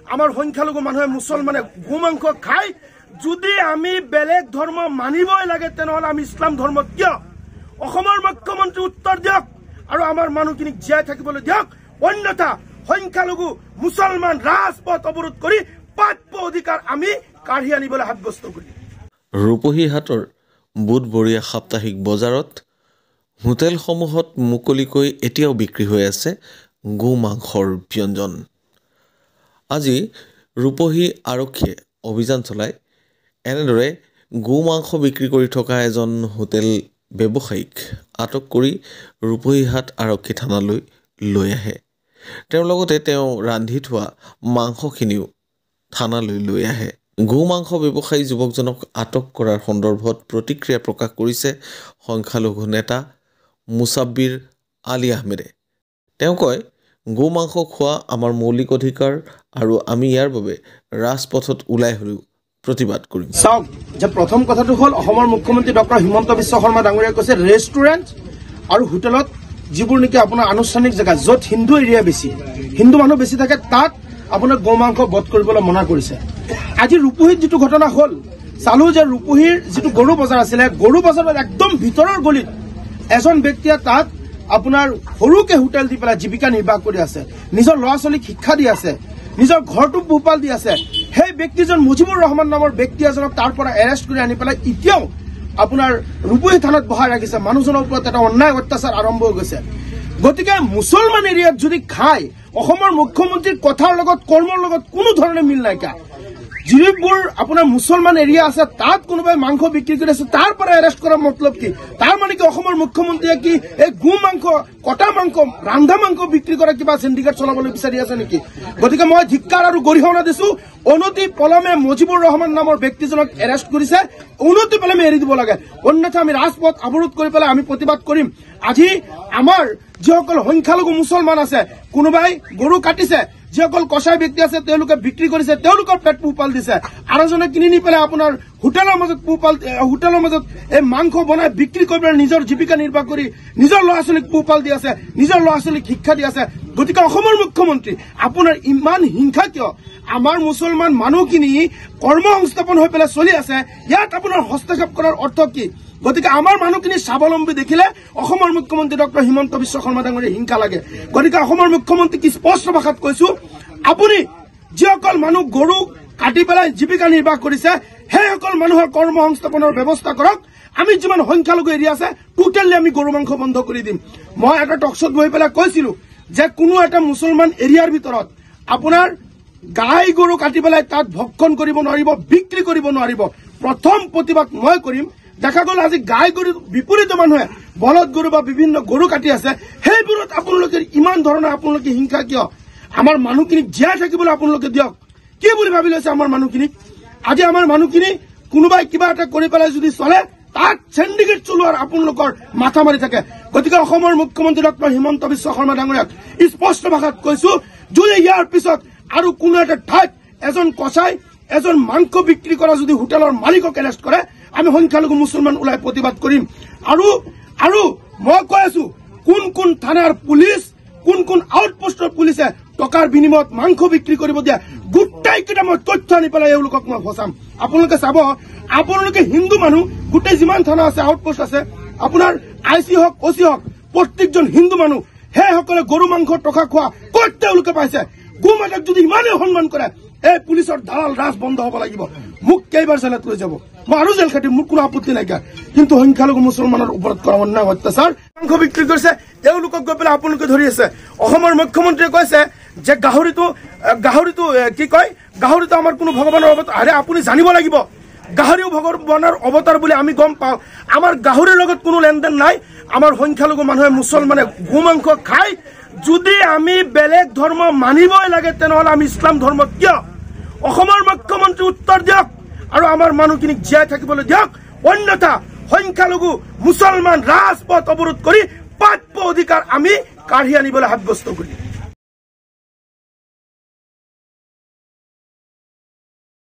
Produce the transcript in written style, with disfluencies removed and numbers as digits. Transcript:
আমাৰ সংখ্যালঘু মানুহে মুছলমানে গো মাংস খায় যদি আমি বেলেগ ধৰ্ম মানিবই লাগে তেনেহলে আমি ইছলাম ধৰ্ম কিয় অসমৰ মুখ্যমন্ত্ৰী উত্তৰ দিয়ক আৰু আমাৰ মানুহখিনিক জীয়াই থাকিবলৈ দিয়ক অন্যথা সংখ্যালঘু মুছলমান ৰাজপথ অৱৰোধ কৰি প্ৰাপ্য অধিকাৰ আমি কাঢ়ি আনিবলৈ সাব্যস্ত কৰিম ৰূপহীহাটৰ বুধবৰীয়া সাপ্তাহিক বজাৰত হোটেলসমূহত মুকলিকৈ এতিয়াও বিক্ৰী হৈ আছে গো মাংসৰ ব্যঞ্জন আজি ৰূপহী আৰক্ষীয়ে অভিযান চলাই এনেদৰে গো মাংস বিক্ৰী কৰি থকা এজন হোটেল ব্যৱসায়িক আটক কৰি ৰূপহীহাট আৰক্ষী থানালৈ লৈ আহে তেওঁৰ লগতে তেওঁ ৰান্ধি থোৱা মাংসখিনিও থানালৈ লৈ আহে গো মাংস ব্যৱসায়ী যুৱকজনক আটক কৰাৰ সন্দৰ্ভত প্ৰতিক্ৰিয়া প্ৰকাশ কৰিছে সংখ্যালঘু নেতা মুছাব্বিৰ আলী আহমেদে তেওঁ কয় গো মাংস খোৱা আমাৰ মৌলিক অধিকাৰ আৰু আমি ইয়াৰ বাবে ৰাজপথত ওলাই হ'লেও প্ৰতিবাদ কৰিম চাওক যে প্ৰথম কথাটো হ'ল অসমৰ মুখ্যমন্ত্ৰী ডক্টৰ হিমন্ত বিশ্ব শৰ্মা ডাঙৰীয়াই কৈছে ৰেষ্টুৰেণ্ট আৰু হোটেলত যিবোৰ নেকি আপোনাৰ আনুষ্ঠানিক জেগা য'ত হিন্দু এৰিয়া বেছি হিন্দু মানুহ বেছি থাকে তাত আপোনাৰ গো মাংস বধ কৰিবলৈ মনা কৰিছে আজি ৰূপহীত যিটো ঘটনা হ'ল চালো যে ৰূপহীৰ যিটো গৰু বজাৰ আছিলে গৰু বজাৰৰ একদম ভিতৰৰ গলিত এজন ব্যক্তিয়ে তাত আপোনাৰ সৰুকে হোটেল দি পেলাই জীৱিকা নিৰ্বাহ কৰি আছে নিজৰ ল'ৰা ছোৱালীক শিক্ষা দি আছে নিজৰ ঘৰটো পোহপাল দি আছে সেই ব্যক্তিজন মুজিবুৰ ৰহমান নামৰ ব্যক্তি এজনক তাৰ পৰা এৰেষ্ট কৰি আনি পেলাই এতিয়াও আপোনাৰ ৰূপহী থানাত বহাই ৰাখিছে মানুহজনৰ ওপৰত এটা অন্যায় অত্যাচাৰ আৰম্ভ হৈ গৈছে গতিকে মুছলমান এৰিয়াত যদি খায় অসমৰ মুখ্যমন্ত্ৰীৰ কথাৰ লগত কৰ্মৰ লগত কোনো ধৰণে মিল নাইকা যিবোৰ আপোনাৰ মুছলমান এৰিয়া আছে তাত কোনোবাই মাংস বিক্ৰী কৰি আছে তাৰ পৰা এৰেষ্ট কৰা মতলব কি তাৰ মানে কি অসমৰ মুখ্যমন্ত্ৰীয়ে কি এই গো মাংস কটা মাংস ৰান্ধা মাংস বিক্ৰী কৰা কিবা সিন্ডিকেট চলাবলৈ বিচাৰি আছে নেকি গতিকে মই ধিক্কাৰ আৰু গৰিহণা দিছো অনতি পলমে মুজিবুৰ ৰহমান নামৰ ব্যক্তিজনক এৰেষ্ট কৰিছে অনতি পলমে এৰি দিব লাগে অন্যথা আমি ৰাজপথ অৱৰোধ কৰি পেলাই আমি প্ৰতিবাদ কৰিম আজি আমাৰ যিসকল সংখ্যালঘু মুছলমান আছে কোনোবাই গৰু কাটিছে যিসকল কছাই ব্যক্তি আছে তেওঁলোকে বিক্ৰী কৰিছে তেওঁলোকৰ পেট পোহপাল দিছে আৰু এজনে কিনি নি পেলাই আপোনাৰ হোটেলৰ মাজত এই মাংস বনাই বিক্ৰী কৰি পেলাই নিজৰ জীৱিকা নিৰ্বাহ কৰি নিজৰ ল'ৰা ছোৱালীক পোহপাল দি আছে নিজৰ ল'ৰা ছোৱালীক শিক্ষা দি আছে গতিকে অসমৰ মুখ্যমন্ত্ৰী আপোনাৰ ইমান হিংসা কিয় আমাৰ মুছলমান মানুহখিনি কৰ্ম সংস্থাপন হৈ পেলাই চলি আছে ইয়াত আপোনাৰ হস্তক্ষেপ কৰাৰ অৰ্থ কি গতিকে আমাৰ মানুহখিনি স্বাৱলম্বী দেখিলে অসমৰ মুখ্যমন্ত্ৰী ডক্টৰ হিমন্ত বিশ্ব শৰ্মা ডাঙৰীয়াৰ হিংসা লাগে গতিকে অসমৰ মুখ্যমন্ত্ৰীক স্পষ্ট ভাষাত কৈছো আপুনি যিসকল মানুহ গৰু কাটি পেলাই জীৱিকা নিৰ্বাহ কৰিছে সেইসকল মানুহৰ কৰ্ম সংস্থাপনৰ ব্যৱস্থা কৰক আমি যিমান সংখ্যালঘু এৰিয়া আছে টোটেলি আমি গৰু মাংস বন্ধ কৰি দিম মই এটা টকশ্বত বহি পেলাই কৈছিলো যে কোনো এটা মুছলমান এৰিয়াৰ ভিতৰত আপোনাৰ গাই গৰু কাটি পেলাই তাত ভক্ষণ কৰিব নোৱাৰিব বিক্ৰী কৰিব নোৱাৰিব প্ৰথম প্ৰতিবাদ মই কৰিম দেখা গ'ল আজি গাই গৰু বিপৰীত মানুহে বলদ গৰু বা বিভিন্ন গৰু কাটি আছে সেইবোৰত আপোনালোকে ইমান ধৰণৰ আপোনালোকে হিংসা কিয় আমাৰ মানুহখিনিক জীয়াই থাকিবলৈ আপোনালোকে দিয়ক কি বুলি ভাবি লৈছে আমাৰ মানুহখিনিক আজি আমাৰ মানুহখিনি কোনোবাই কিবা এটা কৰি পেলাই যদি চলে তাত সিন্ডিকেট চলোৱাৰ আপোনালোকৰ মাথা মাৰি থাকে গতিকে অসমৰ মুখ্যমন্ত্ৰী ডক্টৰ হিমন্ত বিশ্ব শৰ্মা ডাঙৰীয়াক স্পষ্ট ভাষাত কৈছো যদি ইয়াৰ পিছত আৰু কোনো এটা ঠাইত এজন কছাই এজন মাংস বিক্ৰী কৰা যদি হোটেলৰ মালিকক এৰেষ্ট কৰে আমি সংখ্যালঘু মুছলমান ওলাই প্ৰতিবাদ কৰিম আৰু মই কৈ আছো কোন থানাৰ পুলিচ কোন আউটপোষ্টৰ পুলিচে টকাৰ বিনিময়ত মাংস বিক্ৰী কৰিব দিয়া গোটেইকেইটা মই তথ্য আনি পেলাই এওঁলোকক মই ফচাম আপোনালোকে চাব আপোনালোকে হিন্দু মানুহ গোটেই যিমান থানা আছে আউটপোষ্ট আছে আপোনাৰ আইচি হওক অচি হওক প্ৰত্যেকজন হিন্দু মানুহ সেইসকলে গৰু মাংস টকা খোৱা ক'ত তেওঁলোকে পাইছে গো মাতাক যদি ইমানেই সন্মান কৰে এই পুলিচৰ দালাল ৰাজ বন্ধ হ'ব লাগিব মোক কেইবাৰ জেলত লৈ যাব মই আৰু জেল খাটিম মোৰ কোনো আপত্তি নাইকিয়া কিন্তু সংখ্যালঘু মুছলমানৰ ওপৰত কৰা অন্যায় অত্যাচাৰ মাংস বিক্ৰী কৰিছে তেওঁলোকক গৈ পেলাই আপোনালোকে ধৰি আছে অসমৰ মুখ্যমন্ত্ৰীয়ে কৈছে যে গাহৰিটো কি কয় গাহৰিটো আমাৰ কোনো ভগৱানৰ অৱতাৰ আৰে আপুনি জানিব লাগিব গাহৰিও ভগৱানৰ অৱতাৰ বুলি আমি গম পাওঁ আমাৰ গাহৰিৰ লগত কোনো লেনদেন নাই আমাৰ সংখ্যালঘু মানুহে মুছলমানে গো মাংস খায় যদি আমি বেলেগ ধৰ্ম মানিবই লাগে তেনেহলে আমি ইছলাম ধৰ্ম কিয় অসমৰ মুখ্যমন্ত্ৰী উত্তৰ দিয়ক আৰু আমাৰ মানুহখিনিক জীয়াই থাকিবলৈ দিয়ক অন্যথা সংখ্যালঘু মুছলমান ৰাজপথ অৱৰোধ কৰি প্ৰাপ্য অধিকাৰ আমি কাঢ়ি আনিবলৈ সাব্যস্ত কৰিম